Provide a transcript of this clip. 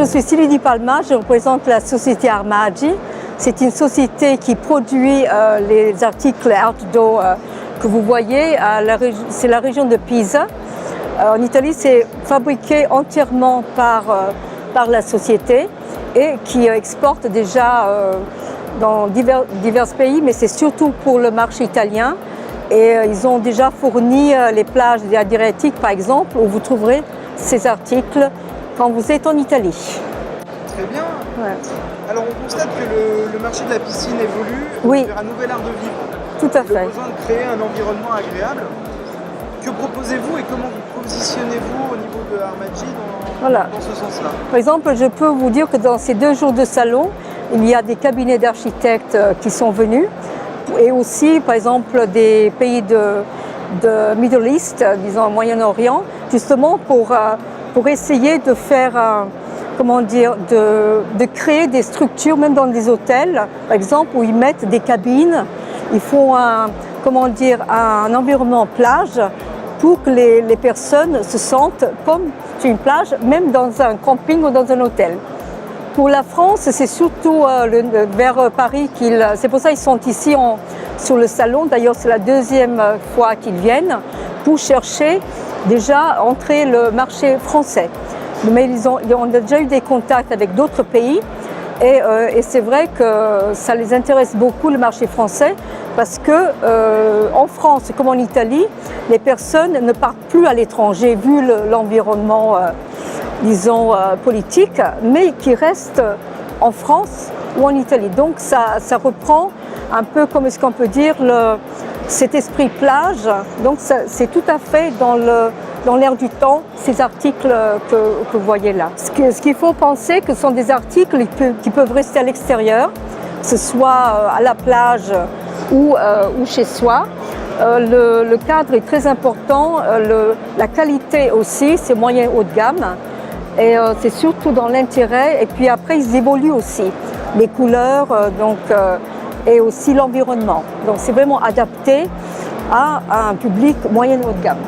je suis Sylvie Di Palma, je représente la société Armaggi. C'est une société qui produit les articles outdoor que vous voyez. C'est la région de Pisa. En Italie, c'est fabriqué entièrement par la société et qui exporte déjà dans divers pays, mais c'est surtout pour le marché italien. Et ils ont déjà fourni les plages de l'Adriatique, par exemple, où vous trouverez ces articles quand vous êtes en Italie. Très bien. Ouais. Alors on constate que le marché de la piscine évolue vers un nouvel art de vivre. Tout à fait. Le besoin de créer un environnement agréable. Que proposez-vous et comment vous positionnez-vous au niveau de Armaggi dans ce sens-là? Par exemple, je peux vous dire que dans ces 2 jours de salon, il y a des cabinets d'architectes qui sont venus et aussi, par exemple, des pays de Middle East, disons Moyen-Orient, justement pour essayer de faire, de créer des structures, même dans des hôtels, par exemple, où ils mettent des cabines, ils font un environnement plage pour que les personnes se sentent comme sur une plage, même dans un camping ou dans un hôtel. Pour la France, c'est surtout vers Paris c'est pour ça qu'ils sont ici sur le salon. D'ailleurs, c'est la 2e fois qu'ils viennent pour chercher déjà entrer le marché français. Mais on a déjà eu des contacts avec d'autres pays et c'est vrai que ça les intéresse beaucoup le marché français parce que en France comme en Italie, les personnes ne partent plus à l'étranger vu l'environnement politique, mais qui restent en France ou en Italie. Donc ça reprend un peu, comme est-ce qu'on peut dire, cet esprit plage. Donc c'est tout à fait dans l'air du temps, ces articles que vous voyez là. Ce qu'il faut penser, que ce sont des articles qui peuvent rester à l'extérieur, que ce soit à la plage ou chez soi. Le cadre est très important, la qualité aussi, c'est moyen haut de gamme. Et c'est surtout dans l'intérêt, et puis après ils évoluent aussi, les couleurs et aussi l'environnement. Donc c'est vraiment adapté à un public moyen haut de gamme.